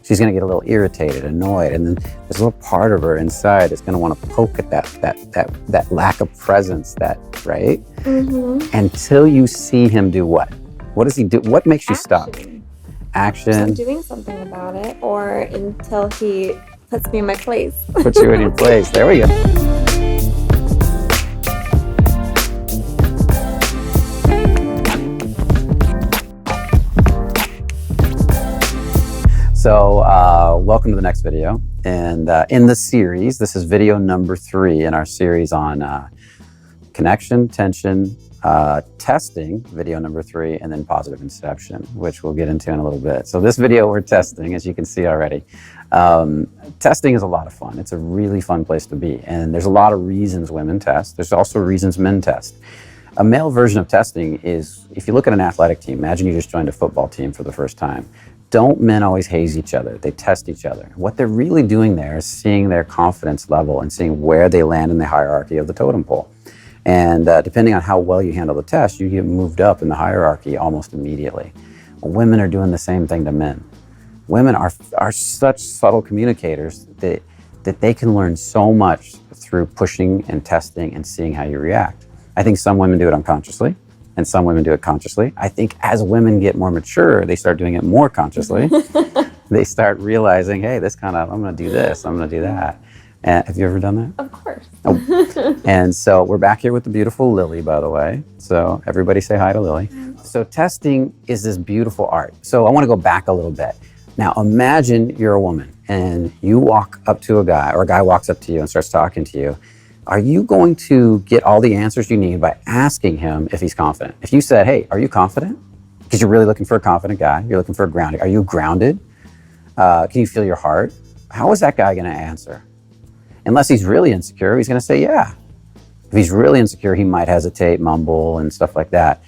she's going to get a little irritated, annoyed, and then there's a little part of her inside that's going to want to poke at that lack of presence, right? Until you see him do what? What does he do? What makes you stop? Action. I'm doing something about it, or until he puts me in my place. Puts you in your place. There we go. So welcome to the next video. And in the series, this is video number 3 in our series on connection, tension, testing, video number 3, and then positive inception, which we'll get into in a little bit. So this video we're testing, as you can see already. Testing is a lot of fun. It's a really fun place to be. And there's a lot of reasons women test. There's also reasons men test. A male version of testing is, if you look at an athletic team, imagine you just joined a football team for the first time. Don't men always haze each other? They test each other. What they're really doing there is seeing their confidence level and seeing where they land in the hierarchy of the totem pole. And depending on how well you handle the test, you get moved up in the hierarchy almost immediately. Well, women are doing the same thing to men. Women are such subtle communicators that they can learn so much through pushing and testing and seeing how you react. I think some women do it unconsciously, and some women do it consciously. I think as women get more mature, they start doing it more consciously. They start realizing, hey, I'm gonna do this, I'm gonna do that. And have you ever done that? Of course. Oh. And so we're back here with the beautiful Lily, by the way. So everybody say hi to Lily. So testing is this beautiful art. So I wanna go back a little bit. Now imagine you're a woman and you walk up to a guy, or a guy walks up to you and starts talking to you. Are you going to get all the answers you need by asking him if he's confident? If you said, hey, are you confident? Because you're really looking for a confident guy. You're looking for a grounding. Are you grounded? Can you feel your heart? How is that guy going to answer? Unless he's really insecure, he's going to say, yeah. If he's really insecure, he might hesitate, mumble, and stuff like that.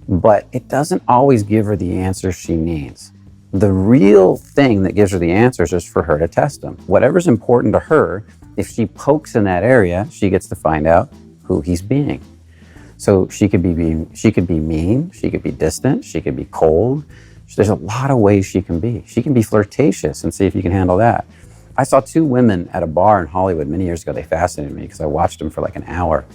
But it doesn't always give her the answers she needs. The real thing that gives her the answers is for her to test them. Whatever's important to her, if she pokes in that area, she gets to find out who he's being. So she could be mean, she could be distant, she could be cold. There's a lot of ways she can be. She can be flirtatious and see if you can handle that. I saw 2 women at a bar in Hollywood many years ago. They fascinated me because I watched them for like an hour.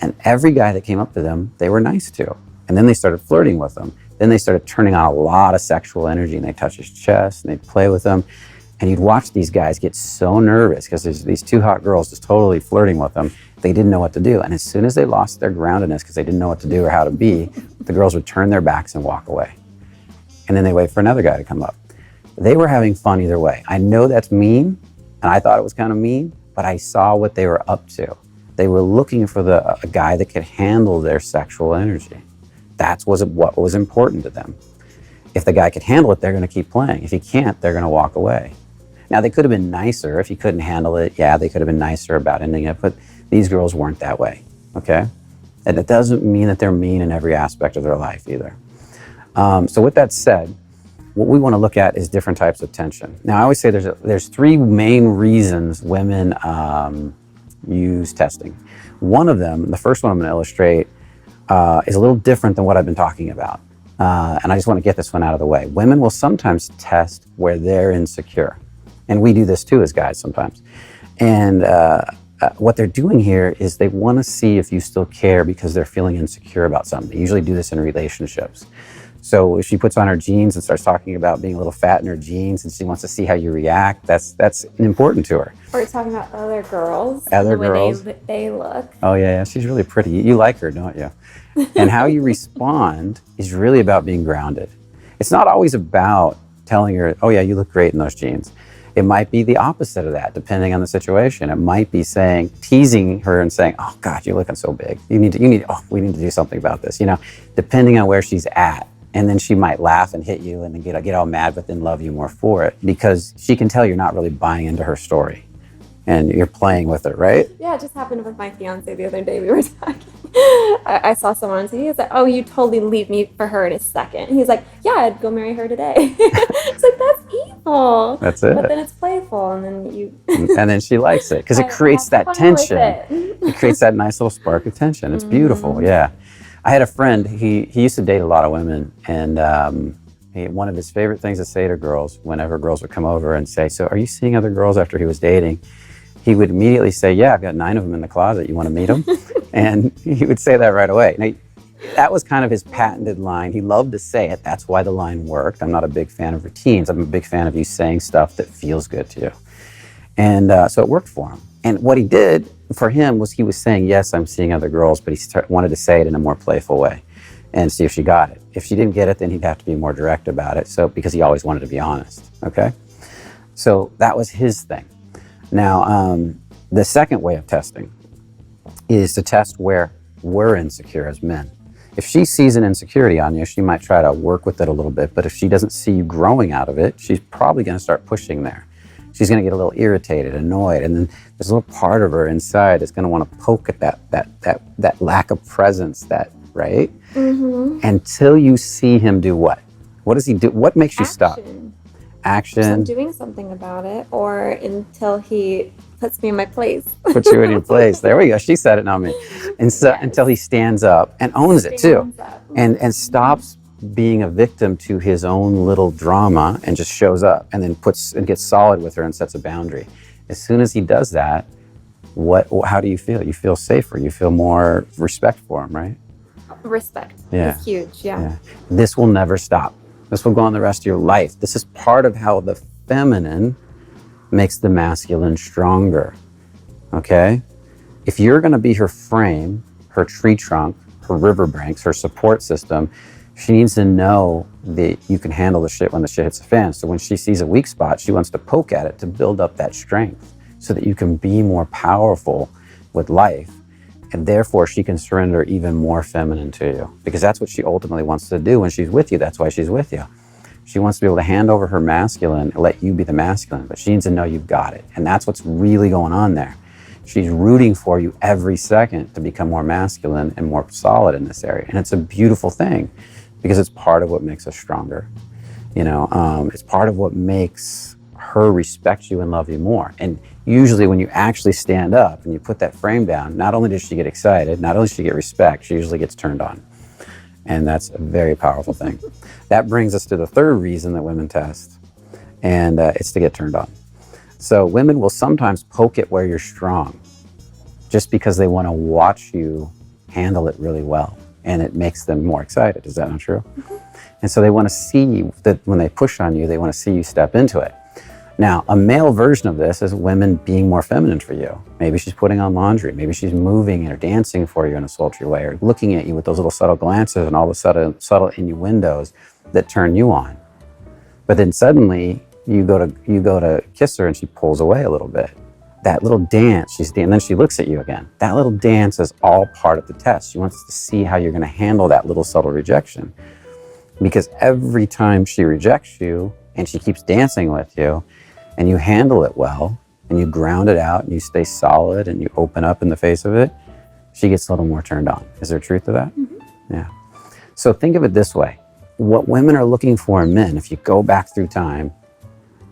And every guy that came up to them, they were nice to. And then they started flirting with them. Then they started turning on a lot of sexual energy, and they touch his chest and they'd play with him. And you'd watch these guys get so nervous because there's these 2 hot girls just totally flirting with them. They didn't know what to do. And as soon as they lost their groundedness because they didn't know what to do or how to be, the girls would turn their backs and walk away. And then they wait for another guy to come up. They were having fun either way. I know that's mean, and I thought it was kind of mean, but I saw what they were up to. They were looking for a guy that could handle their sexual energy. That was what was important to them. If the guy could handle it, they're going to keep playing. If he can't, they're going to walk away. Now, they could have been nicer. If he couldn't handle it, yeah, they could have been nicer about ending it, but these girls weren't that way, okay? And it doesn't mean that they're mean in every aspect of their life either. So with that said, what we want to look at is different types of tension. Now, I always say there's 3 main reasons women use testing. One of them, the first one I'm going to illustrate, is a little different than what I've been talking about. And I just want to get this one out of the way. Women will sometimes test where they're insecure. And we do this too as guys sometimes. And what they're doing here is they want to see if you still care because they're feeling insecure about something. They usually do this in relationships. So if she puts on her jeans and starts talking about being a little fat in her jeans and she wants to see how you react, that's important to her. Or talking about other girls. Other the girls. way they look. Oh yeah, she's really pretty. You like her, don't you? And how you respond is really about being grounded. It's not always about telling her, oh yeah, you look great in those jeans. It might be the opposite of that, depending on the situation. It might be teasing her and saying, oh God, you're looking so big. we need to do something about this, depending on where she's at. And then she might laugh and hit you and then get all mad, but then love you more for it because she can tell you're not really buying into her story and you're playing with it, right? Yeah, it just happened with my fiance the other day. We were talking. I saw someone on TV. He was like, oh, you totally leave me for her in a second. He's like, yeah, I'd go marry her today. It's like, that's evil. That's it. But then it's playful, and then you... And then she likes it because it creates that tension. It creates that nice little spark of tension. It's beautiful, yeah. I had a friend, he used to date a lot of women, and one of his favorite things to say to girls, whenever girls would come over and say, so are you seeing other girls after he was dating? He would immediately say, yeah, I've got 9 of them in the closet. You want to meet them? And he would say that right away. Now, that was kind of his patented line. He loved to say it. That's why the line worked. I'm not a big fan of routines. I'm a big fan of you saying stuff that feels good to you. And so it worked for him. And what he did for him was he was saying, yes, I'm seeing other girls, but he wanted to say it in a more playful way and see if she got it. If she didn't get it, then he'd have to be more direct about it. So because he always wanted to be honest. Okay. So that was his thing. Now, the second way of testing is to test where we're insecure as men. If she sees an insecurity on you, she might try to work with it a little bit, but if she doesn't see you growing out of it, she's probably going to start pushing there. She's going to get a little irritated, annoyed, and then there's a little part of her inside that's going to want to poke at that lack of presence, right? Mm-hmm. Until you see him do what? What does he do? What makes you stop? Action. I'm doing something about it, or until he puts me in my place. Put you in your place. There we go. She said it, not me. And so yes. Until he stands up and owns it too, and stops being a victim to his own little drama and just shows up and then gets solid with her and sets a boundary. As soon as he does that, how do you feel? You feel safer. You feel more respect for him, right? Respect. Yeah. It's huge. Yeah. This will never stop. This will go on the rest of your life. This is part of how the feminine makes the masculine stronger, okay? If you're gonna be her frame, her tree trunk, her riverbanks, her support system, she needs to know that you can handle the shit when the shit hits the fan. So when she sees a weak spot, she wants to poke at it to build up that strength so that you can be more powerful with life. And therefore, she can surrender even more feminine to you, because that's what she ultimately wants to do when she's with you. That's why she's with you. She wants to be able to hand over her masculine and let you be the masculine, but she needs to know you've got it. And that's what's really going on there. She's rooting for you every second to become more masculine and more solid in this area. And it's a beautiful thing, because it's part of what makes us stronger. It's part of what makes her respect you and love you more. And usually when you actually stand up and you put that frame down, not only does she get excited, not only does she get respect, she usually gets turned on. And that's a very powerful thing. That brings us to the third reason that women test, and it's to get turned on. So women will sometimes poke at where you're strong just because they want to watch you handle it really well, and it makes them more excited. Is that not true? Mm-hmm. And so they want to see that when they push on you, they want to see you step into it. Now, a male version of this is women being more feminine for you. Maybe she's putting on laundry. Maybe she's moving or dancing for you in a sultry way, or looking at you with those little subtle glances and all the subtle innuendos that turn you on. But then suddenly you go to kiss her and she pulls away a little bit. That little dance, and then she looks at you again. That little dance is all part of the test. She wants to see how you're going to handle that little subtle rejection. Because every time she rejects you and she keeps dancing with you, and you handle it well, and you ground it out, and you stay solid, and you open up in the face of it, she gets a little more turned on. Is there truth to that? Mm-hmm. Yeah. So think of it this way. What women are looking for in men, if you go back through time,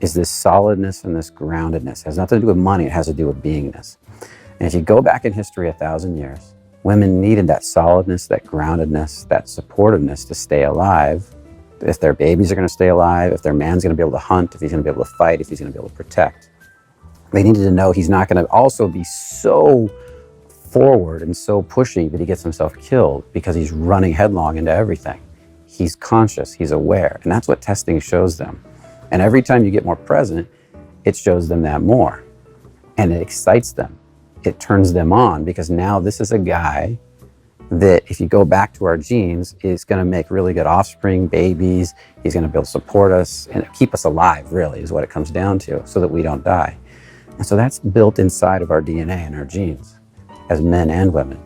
is this solidness and this groundedness. It has nothing to do with money, it has to do with beingness. And if you go back in history 1,000 years, women needed that solidness, that groundedness, that supportiveness to stay alive. If their babies are going to stay alive, if their man's going to be able to hunt, if he's going to be able to fight, if he's going to be able to protect. They needed to know he's not going to also be so forward and so pushy that he gets himself killed because he's running headlong into everything. He's conscious, he's aware, and that's what testing shows them. And every time you get more present, it shows them that more. And it excites them. It turns them on, because now this is a guy that, if you go back to our genes, is going to make really good offspring, babies. He's going to be able to support us and keep us alive, really, is what it comes down to, so that we don't die. And so that's built inside of our DNA and our genes as men and women.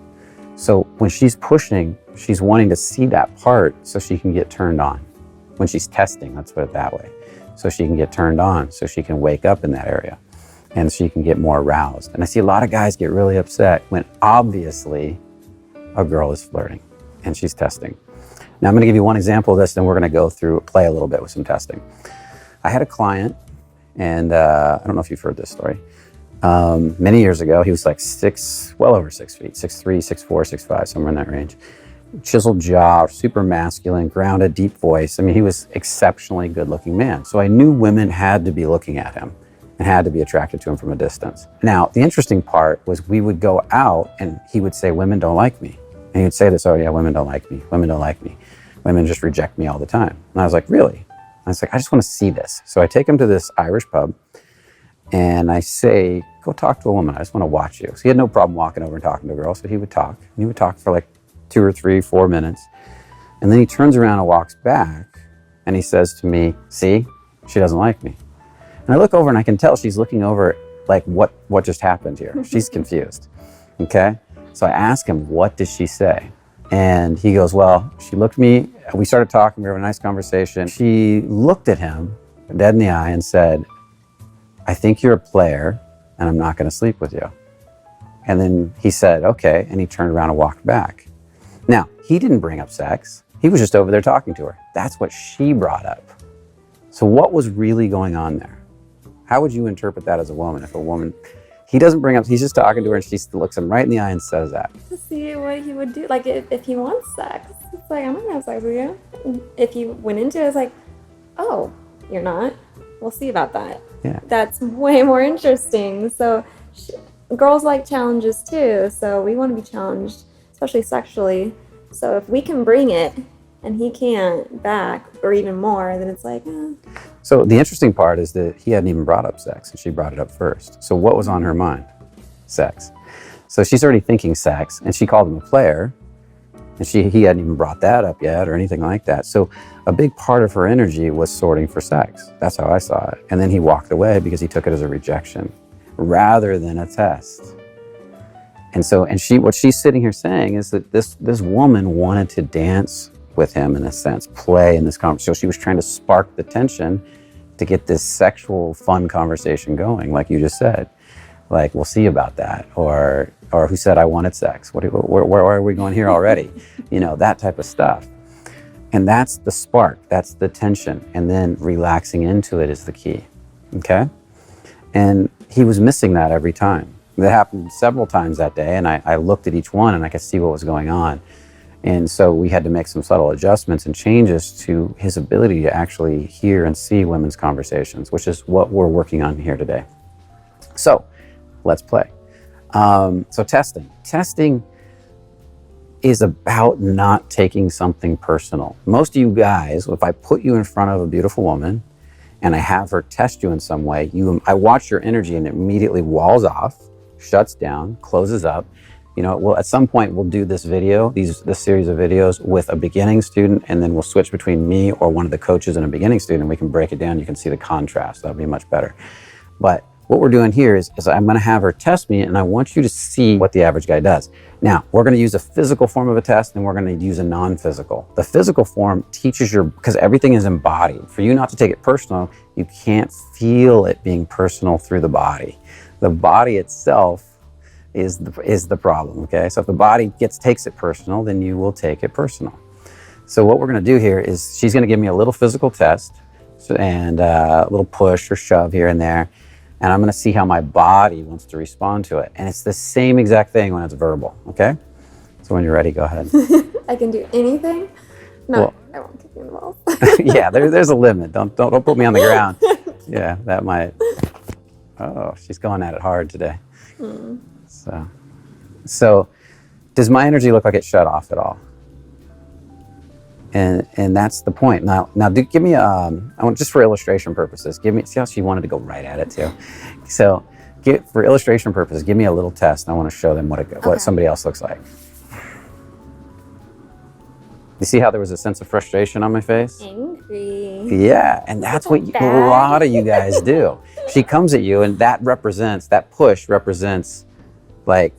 So when she's pushing, she's wanting to see that part so she can get turned on. When she's testing, let's put it that way. So she can get turned on, so she can wake up in that area and she can get more aroused. And I see a lot of guys get really upset when obviously a girl is flirting and she's testing. Now I'm going to give you one example of this, then we're going to play a little bit with some testing. I had a client, and I don't know if you've heard this story. Many years ago, he was like well over 6 feet, 6'3", 6'4", 6'5", somewhere in that range. chiseled jaw, super masculine, grounded, deep voice. I mean, he was exceptionally good-looking man. So I knew women had to be looking at him and had to be attracted to him from a distance. Now, the interesting part was we would go out and he would say, women don't like me. And he would say this, oh yeah, women don't like me. Women don't like me. Women just reject me all the time. And I was like, really? I was like, I just want to see this. So I take him to this Irish pub and I say, go talk to a woman. I just want to watch you. So he had no problem walking over and talking to a girl. So he would talk. And he would talk for like 2 or 3, 4 minutes. And then he turns around and walks back and he says to me, see, she doesn't like me. And I look over and I can tell she's looking over like, what just happened here? She's confused. Okay. So I ask him, what did she say? And he goes, well, she looked at me. We started talking. We were having a nice conversation. She looked at him dead in the eye and said, I think you're a player and I'm not going to sleep with you. And then he said, okay. And he turned around and walked back. Now, he didn't bring up sex. He was just over there talking to her. That's what she brought up. So what was really going on there? How would you interpret that as a woman? If a woman, he doesn't bring up, he's just talking to her and she looks him right in the eye and says that. To see what he would do. Like if he wants sex, it's like, I'm not gonna have sex with you. If he went into it, it's like, oh, you're not? We'll see about that. Yeah. That's way more interesting. So girls like challenges too. So we want to be challenged, especially sexually. So if we can bring it and he can't back or even more, then it's like, So the interesting part is that he hadn't even brought up sex and she brought it up first. So what was on her mind? Sex. So she's already thinking sex and she called him a player and he hadn't even brought that up yet or anything like that. So a big part of her energy was sorting for sex. That's how I saw it. And then he walked away because he took it as a rejection rather than a test. And so, what she's sitting here saying is that this woman wanted to dance with him in a sense, play in this conversation. So she was trying to spark the tension to get this sexual fun conversation going, like you just said. Like, we'll see about that. Or who said I wanted sex? Where are we going here already? You know, that type of stuff. And that's the spark, that's the tension. And then relaxing into it is the key, okay? And he was missing that every time. That happened several times that day, and I looked at each one and I could see what was going on. And so we had to make some subtle adjustments and changes to his ability to actually hear and see women's conversations, which is what we're working on here today. So let's play. So testing. Testing is about not taking something personal. Most of you guys, if I put you in front of a beautiful woman and I have her test you in some way, I watch your energy and it immediately walls off, shuts down, closes up. You know, well, at some point we'll do this video, this series of videos with a beginning student, and then we'll switch between me or one of the coaches and a beginning student. We can break it down. You can see the contrast. That'll be much better. But what we're doing here is I'm going to have her test me, and I want you to see what the average guy does. Now, we're going to use a physical form of a test, and we're going to use a non-physical. The physical form teaches because everything is embodied. For you not to take it personal, you can't feel it being personal through the body. The body itself is the problem, okay? So if the body takes it personal, then you will take it personal. So what we're going to do here is she's going to give me a little physical test and a little push or shove here and there, and I'm going to see how my body wants to respond to it. And it's the same exact thing when it's verbal, okay? So when you're ready, go ahead. I can do anything? No, well, I won't kick you in the balls. Yeah, there's a limit. Don't put me on the ground. Yeah, that might. Oh, she's going at it hard today. So does my energy look like it shut off at all? And that's the point. Now give me I want, just for illustration purposes, see how she wanted to go right at it too. So for illustration purposes, give me a little test. And I want to show them what somebody else looks like. You see how there was a sense of frustration on my face? Angry. Yeah, and that's what a lot of you guys do. She comes at you, and that push represents like,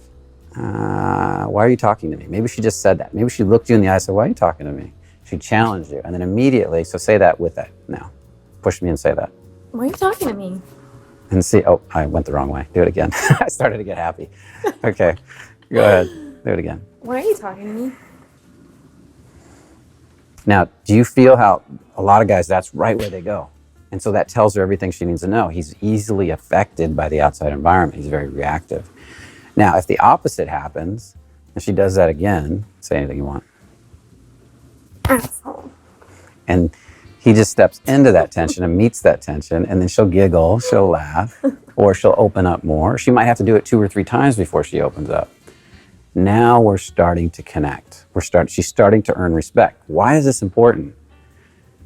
why are you talking to me? Maybe she just said that. Maybe she looked you in the eye and said, why are you talking to me? She challenged you, and then immediately, so say that with that now. Push me and say that. Why are you talking to me? And see, oh, I went the wrong way. Do it again. I started to get happy. Okay, go ahead. Do it again. Why are you talking to me? Now, do you feel how a lot of guys, that's right where they go? And so that tells her everything she needs to know. He's easily affected by the outside environment. He's very reactive. Now, if the opposite happens, and she does that again, say anything you want. Asshole. And he just steps into that tension and meets that tension, and then she'll giggle, she'll laugh, or she'll open up more. She might have to do it 2 or 3 times before she opens up. Now we're starting to connect. She's starting to earn respect. Why is this important?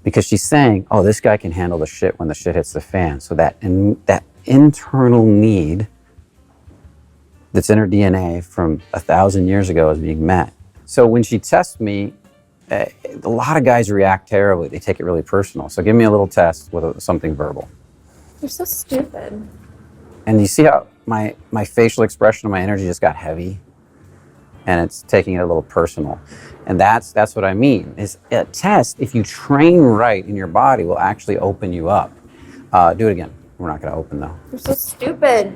Because she's saying, oh, this guy can handle the shit when the shit hits the fan. So that internal need that's in her DNA from 1,000 years ago is being met. So when she tests me, a lot of guys react terribly. They take it really personal. So give me a little test with something verbal. You're so stupid. And you see how my facial expression and my energy just got heavy? And it's taking it a little personal. And that's what I mean. Is a test, if you train right in your body, will actually open you up. Do it again. We're not going to open though. You're so stupid.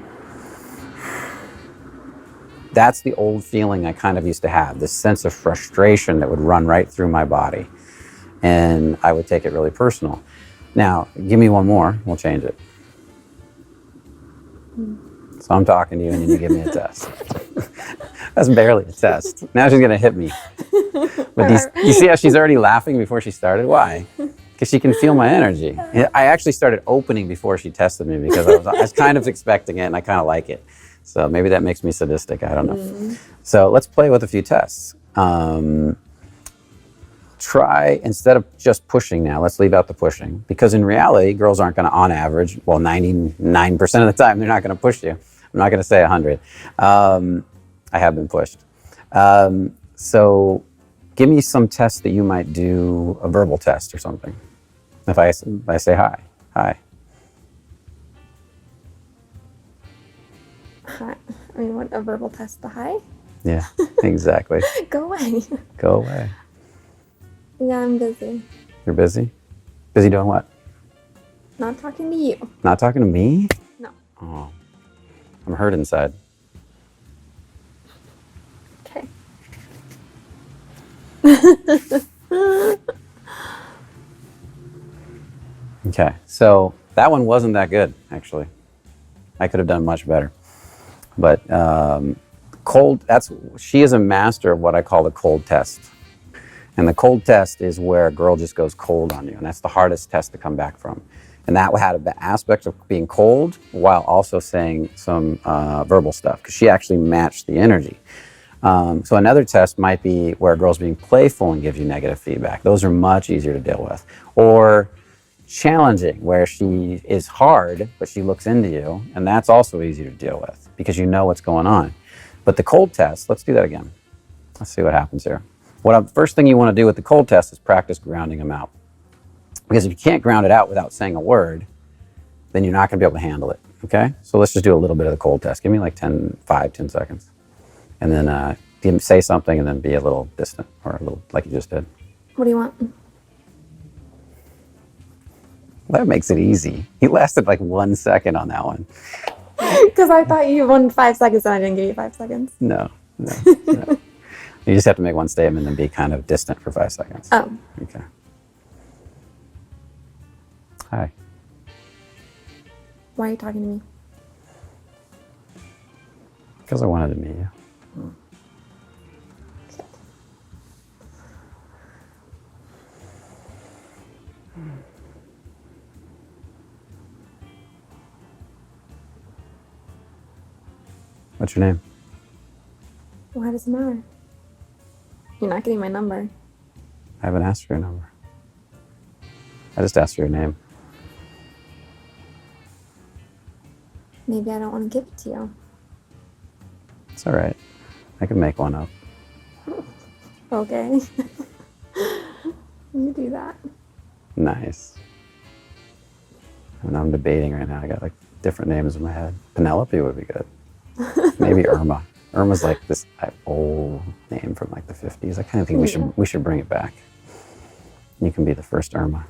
That's the old feeling I kind of used to have, this sense of frustration that would run right through my body. And I would take it really personal. Now, give me one more, we'll change it. So I'm talking to you and then you give me a test. That's barely a test. Now she's going to hit me. But you see how she's already laughing before she started? Why? Because she can feel my energy. I actually started opening before she tested me because I was kind of expecting it and I kind of like it. So maybe that makes me sadistic. I don't know. So let's play with a few tests. Try, instead of just pushing now, let's leave out the pushing. Because in reality, girls aren't going to, on average, well, 99% of the time, they're not going to push you. I'm not going to say 100. I have been pushed. So give me some tests that you might do, a verbal test or something. If I say hi. Hi. I mean, what, a verbal test, the hi? Yeah, exactly. Go away. Go away. Yeah, I'm busy. You're busy? Busy doing what? Not talking to you. Not talking to me? No. Oh, I'm hurt inside. Okay. Okay, so that one wasn't that good, actually. I could have done much better. But she is a master of what I call the cold test. And the cold test is where a girl just goes cold on you. And that's the hardest test to come back from. And that had an aspect of being cold while also saying some verbal stuff, because she actually matched the energy. So another test might be where a girl's being playful and gives you negative feedback. Those are much easier to deal with. Or challenging, where she is hard, but she looks into you. And that's also easy to deal with because you know what's going on. But the cold test, let's do that again. Let's see what happens here. First thing you want to do with the cold test is practice grounding them out. Because if you can't ground it out without saying a word, then you're not going to be able to handle it, okay? So let's just do a little bit of the cold test. Give me like 10 seconds. And then say something and then be a little distant or a little like you just did. What do you want? That makes it easy. You lasted like 1 second on that one. Because I thought you wanted 5 seconds and I didn't give you 5 seconds. No. You just have to make one statement and be kind of distant for 5 seconds. Oh. Okay. Hi. Why are you talking to me? Because I wanted to meet you. Okay. What's your name? Why does it matter? You're not getting my number. I haven't asked for your number. I just asked for your name. Maybe I don't want to give it to you. It's all right. I can make one up. Okay. You do that. Nice. And I'm debating right now. I got like different names in my head. Penelope would be good. Maybe Irma. Irma's like this old name from like the 50s. I kind of think we should bring it back. You can be the first Irma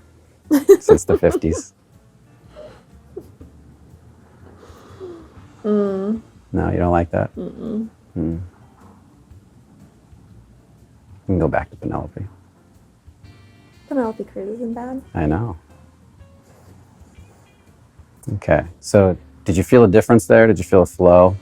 since the 50s. No, you don't like that? You can go back to Penelope. Penelope Cruz isn't bad. I know. Okay, so did you feel a difference there? Did you feel a flow?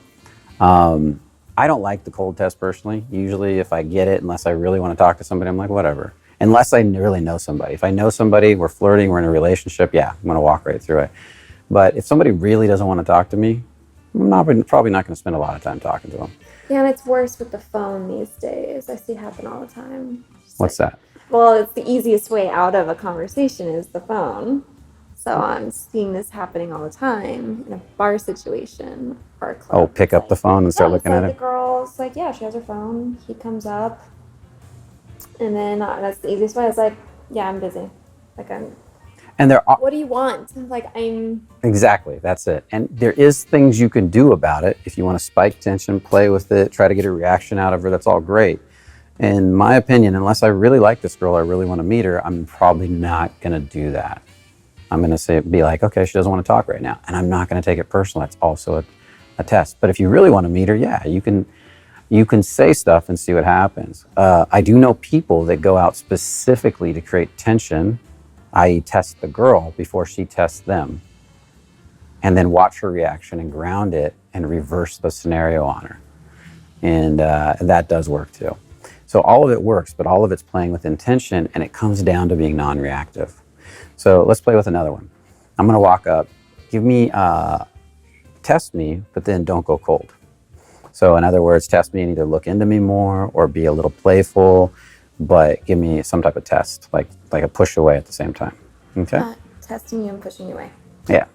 I don't like the cold test personally. Usually if I get it, unless I really want to talk to somebody, I'm like, whatever. unless I really know somebody. If I know somebody, we're flirting, we're in a relationship, yeah, I'm going to walk right through it. But if somebody really doesn't want to talk to me, probably not going to spend a lot of time talking to them. Yeah, and it's worse with the phone these days. I see it happen all the time. What's that? Well, it's the easiest way out of a conversation is the phone. So I'm seeing this happening all the time in a bar situation or a club. Oh, pick up the phone and start looking at The it? girl's like, yeah, she has her phone. He comes up. And then that's the easiest way. It's like, yeah, I'm busy. Like, And there are, what do you want? Like, exactly, that's it. And there is things you can do about it. If you want to spike tension, play with it, try to get a reaction out of her, that's all great. In my opinion, unless I really like this girl, I really want to meet her, I'm probably not going to do that. I'm going to be like, okay, she doesn't want to talk right now. And I'm not going to take it personal. That's also a test. But if you really want to meet her, yeah, you can say stuff and see what happens. I do know people that go out specifically to create tension, i.e. test the girl before she tests them, and then watch her reaction and ground it and reverse the scenario on her. And that does work too. So all of it works, but all of it's playing with intention, and it comes down to being non-reactive. So let's play with another one. I'm going to walk up, test me, but then don't go cold. So in other words, test me and either look into me more or be a little playful, but give me some type of test, like a push away at the same time. Okay? testing you and pushing you away. Yeah.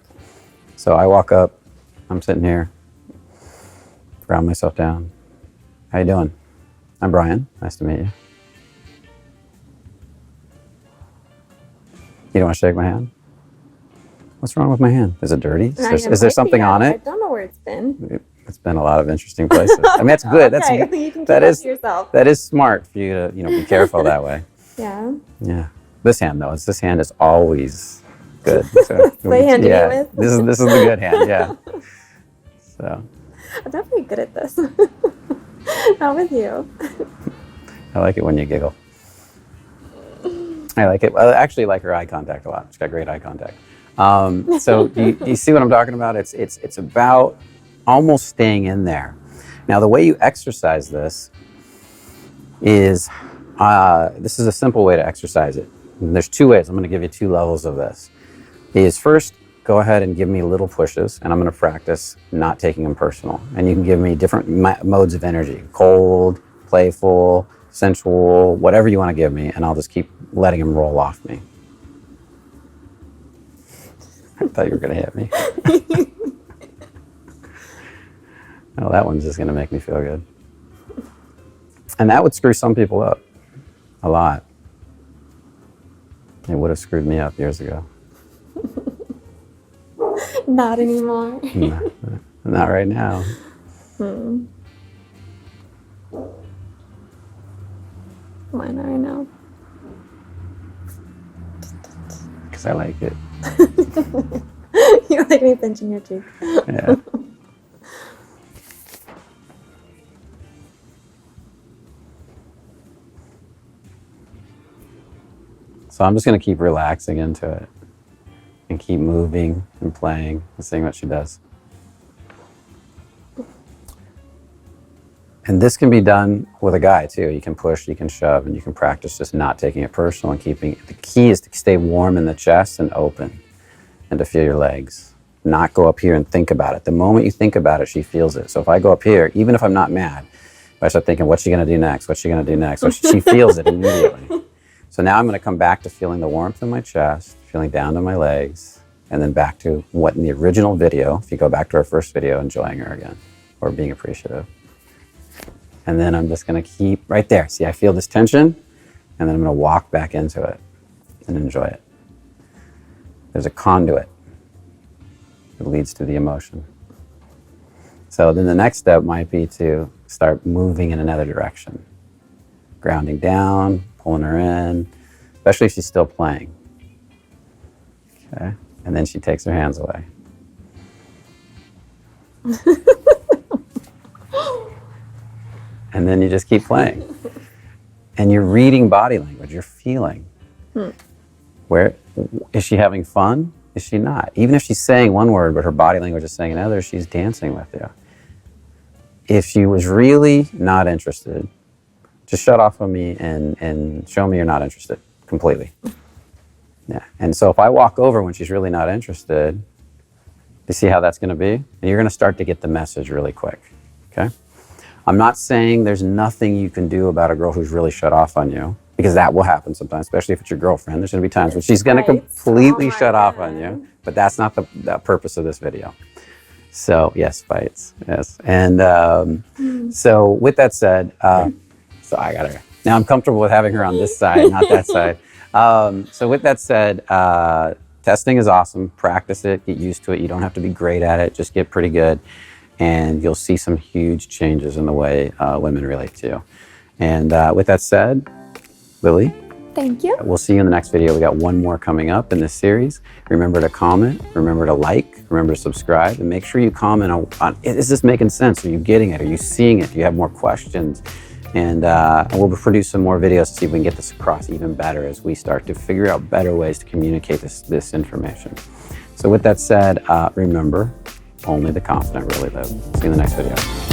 So I walk up, I'm sitting here, ground myself down. How you doing? I'm Brian. Nice to meet you. You don't want to shake my hand? What's wrong with my hand? Is it dirty? Is there something on it? I don't know where it's been. It's been a lot of interesting places. I mean, that's good. Okay, That's you can keep that to yourself. That is smart for you to be careful that way. Yeah. Yeah. This hand though, this hand is always good. So, the hand to yeah. be with. This is the good hand. Yeah. So. I'm not very good at this. Not with you. I like it when you giggle. I like it. I actually like her eye contact a lot. She's got great eye contact. So do you see what I'm talking about? It's about almost staying in there. Now the way you exercise this is this is a simple way to exercise it. And there's two ways. I'm going to give you two levels of this. Is first, go ahead and give me little pushes, and I'm going to practice not taking them personal. And you can give me different modes of energy: cold, playful, sensual, whatever you want to give me, and I'll just keep letting them roll off me. I thought you were going to hit me. Oh, that one's just going to make me feel good. And that would screw some people up a lot. It would have screwed me up years ago. Not anymore. No, not right now. Why not right now? Because I like it. You like me pinching your cheek. Yeah. So I'm just going to keep relaxing into it and keep moving and playing and seeing what she does. And this can be done with a guy too. You can push, you can shove, and you can practice just not taking it personal and keeping it. The key is to stay warm in the chest and open and to feel your legs. Not go up here and think about it. The moment you think about it, she feels it. So if I go up here, even if I'm not mad, if I start thinking, what's she going to do next? What's she going to do next? She feels it immediately. So now I'm going to come back to feeling the warmth in my chest, feeling down to my legs, and then back to what in the original video, if you go back to our first video, enjoying her again or being appreciative. And then I'm just going to keep right there. See, I feel this tension, and then I'm going to walk back into it and enjoy it. There's a conduit that leads to the emotion. So then the next step might be to start moving in another direction. Grounding down, pulling her in, especially if she's still playing. Okay, and then she takes her hands away. And then you just keep playing. And you're reading body language, you're feeling. Where is she having fun? Is she not? Even if she's saying one word, but her body language is saying another, she's dancing with you. If she was really not interested, Just shut off on me and show me you're not interested completely. Yeah. And so if I walk over when she's really not interested, you see how that's going to be? And you're going to start to get the message really quick. Okay? I'm not saying there's nothing you can do about a girl who's really shut off on you, because that will happen sometimes, especially if it's your girlfriend. There's going to be times when she's going to completely shut off on you, but that's not the purpose of this video. So yes, fights, yes. And so with that said, so I got her. Now I'm comfortable with having her on this side, not that side. So with that said, testing is awesome. Practice it, get used to it. You don't have to be great at it, just get pretty good. And you'll see some huge changes in the way women relate to you. And with that said, Lily, thank you. We'll see you in the next video. We got one more coming up in this series. Remember to comment, remember to like, remember to subscribe, and make sure you comment on is this making sense? Are you getting it? Are you seeing it? Do you have more questions? And we'll produce some more videos to see if we can get this across even better as we start to figure out better ways to communicate this information. So with that said, remember, only the confident really live. See you in the next video.